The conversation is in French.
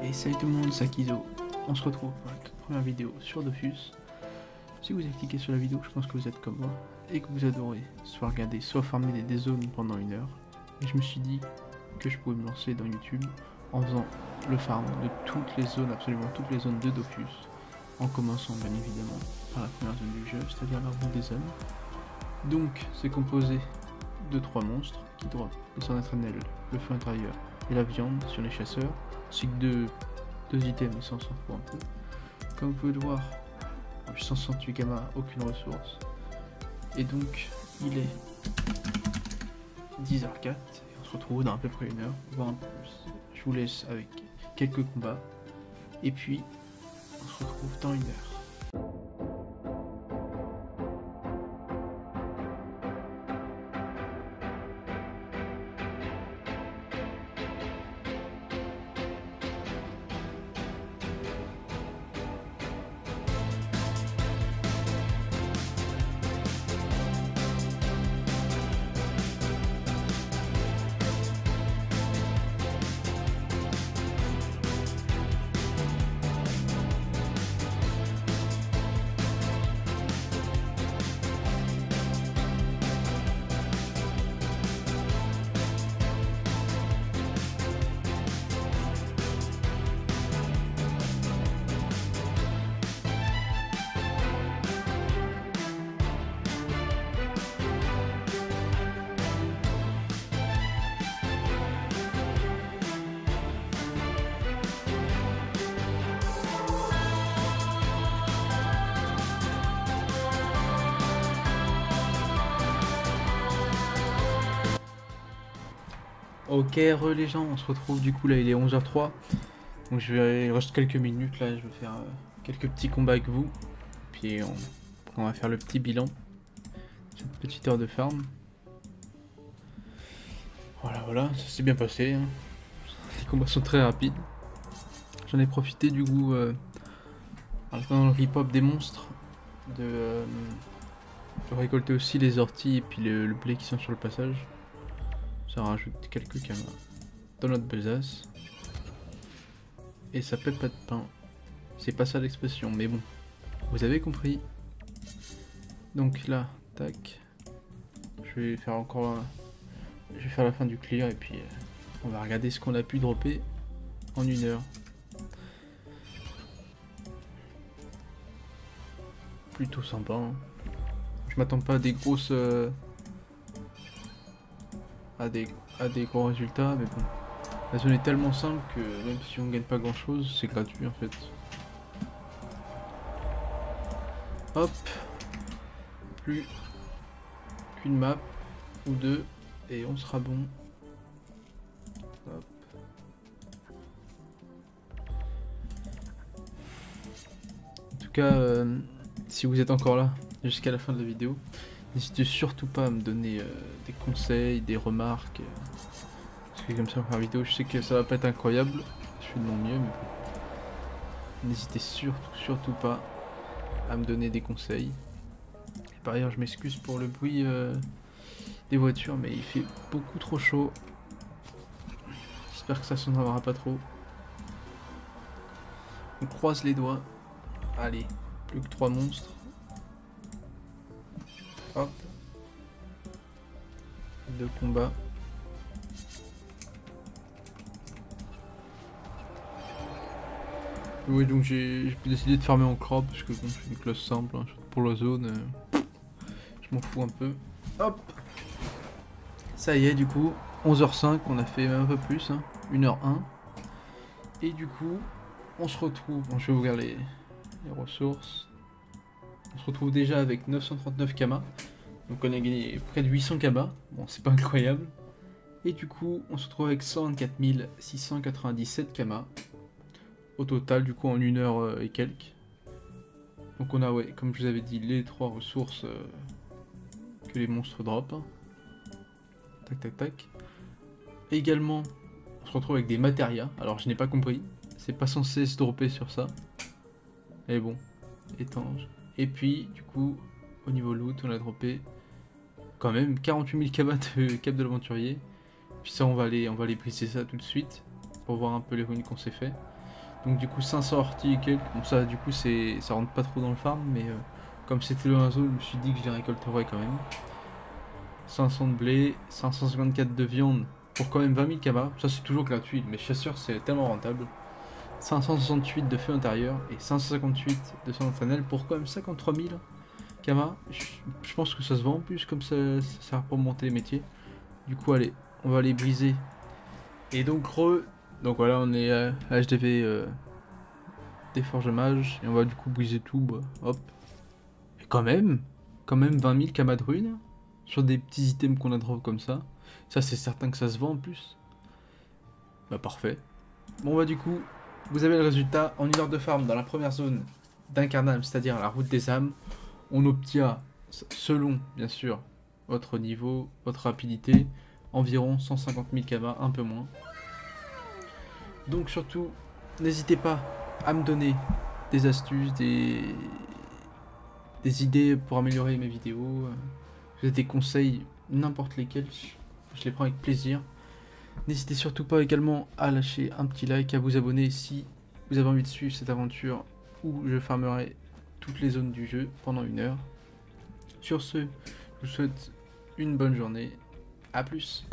Et salut tout le monde, c'est Akizo. On se retrouve pour la toute première vidéo sur Dofus. Si vous avez cliqué sur la vidéo, je pense que vous êtes comme moi et que vous adorez soit regarder, soit farmer des zones pendant 1 heure. Et je me suis dit que je pouvais me lancer dans YouTube en faisant le farm de toutes les zones, absolument toutes les zones de Dofus, en commençant bien évidemment par la première zone du jeu, c'est-à-dire la roue des hommes. Donc c'est composé de 3 monstres qui drop les sorts éternels, le feu intérieur et la viande sur les chasseurs, ainsi que deux items, mais ça on s'en fout un peu. Comme vous pouvez le voir, en puissance 168 gamma, aucune ressource. Et donc il est 10h04 et on se retrouve dans à peu près 1 heure, voire un peu plus. Je vous laisse avec quelques combats et puis on se retrouve dans 1 heure. Ok, les gens, on se retrouve du coup là, il est 11h03. Donc il reste quelques minutes là, je vais faire quelques petits combats avec vous. Puis on va faire le petit bilan. Cette petite heure de farm. Voilà, ça s'est bien passé. Hein. Les combats sont très rapides. J'en ai profité du coup dans le rip-hop des monstres de récolter aussi les orties et puis le blé qui sont sur le passage. Ça rajoute quelques camas dans notre besace. Et ça fait pas de pain. C'est pas ça l'expression, mais bon. Vous avez compris. Donc là, tac. Je vais faire encore je vais faire la fin du clear et puis on va regarder ce qu'on a pu dropper en 1 heure. Plutôt sympa. Hein. Je m'attends pas à des grosses... à des gros résultats, mais bon. La zone est tellement simple que même si on gagne pas grand chose, c'est gratuit en fait. Hop. Plus qu'une map ou deux et on sera bon. Hop. En tout cas, si vous êtes encore là jusqu'à la fin de la vidéo, n'hésitez surtout pas à me donner des conseils, des remarques. Parce que comme ça, en faire vidéo, je sais que ça va pas être incroyable. Je fais de mon mieux, mais bon. N'hésitez surtout pas à me donner des conseils. Et par ailleurs, je m'excuse pour le bruit des voitures, mais il fait beaucoup trop chaud. J'espère que ça s'entendra pas trop. On croise les doigts. Allez, plus que 3 monstres. Hop. 2 combats. Oui, donc j'ai décidé de farmer en crabe parce que bon, c'est une classe simple, hein, pour la zone. Je m'en fous un peu. Hop. Ça y est, du coup, 11h05, on a fait même un peu plus, hein, 1h01. Et du coup, on se retrouve. Bon, je vais ouvrir les ressources. On se retrouve déjà avec 939 kamas. Donc on a gagné près de 800 kamas. Bon, c'est pas incroyable. Et du coup, on se retrouve avec 124 697 kamas. Au total, du coup, en 1 heure et quelques. Donc on a, ouais, comme je vous avais dit, les 3 ressources que les monstres drop. Tac, tac, tac. Et également, on se retrouve avec des matérias. Alors, je n'ai pas compris. C'est pas censé se dropper sur ça. Mais bon, étanche. Et puis, du coup, au niveau loot, on a droppé quand même 48 000 kamas de cap de l'aventurier. Puis ça, on va aller briser ça tout de suite. pour voir un peu les runes qu'on s'est fait. Donc du coup 500 orties et quelques, bon ça du coup ça rentre pas trop dans le farm, mais comme c'était le 1 zone, je me suis dit que je les récolterais quand même. 500 de blé, 554 de viande pour quand même 20 000 kamas, ça c'est toujours gratuit, mais chasseur c'est tellement rentable. 568 de feu intérieur et 558 de sang infernal pour quand même 53 000 kamas. Je pense que ça se vend en plus, comme ça sert pour monter les métiers. Du coup allez, on va aller briser. Et donc donc voilà, on est à HDV des forges mages et on va du coup briser tout, bah, hop. Et quand même 20 000 kamas de runes sur des petits items qu'on a drop comme ça. Ça c'est certain que ça se vend en plus. Bah parfait. Bon bah du coup, vous avez le résultat en 1 heure de farm dans la première zone d'Incarnam, c'est-à-dire la route des âmes. On obtient, selon bien sûr votre niveau, votre rapidité, environ 150 000 kamas, un peu moins. Donc surtout, n'hésitez pas à me donner des astuces, des idées pour améliorer mes vidéos. Vous avez des conseils, n'importe lesquels, je les prends avec plaisir. N'hésitez surtout pas également à lâcher un petit like, à vous abonner si vous avez envie de suivre cette aventure où je farmerai toutes les zones du jeu pendant 1 heure. Sur ce, je vous souhaite une bonne journée. A plus.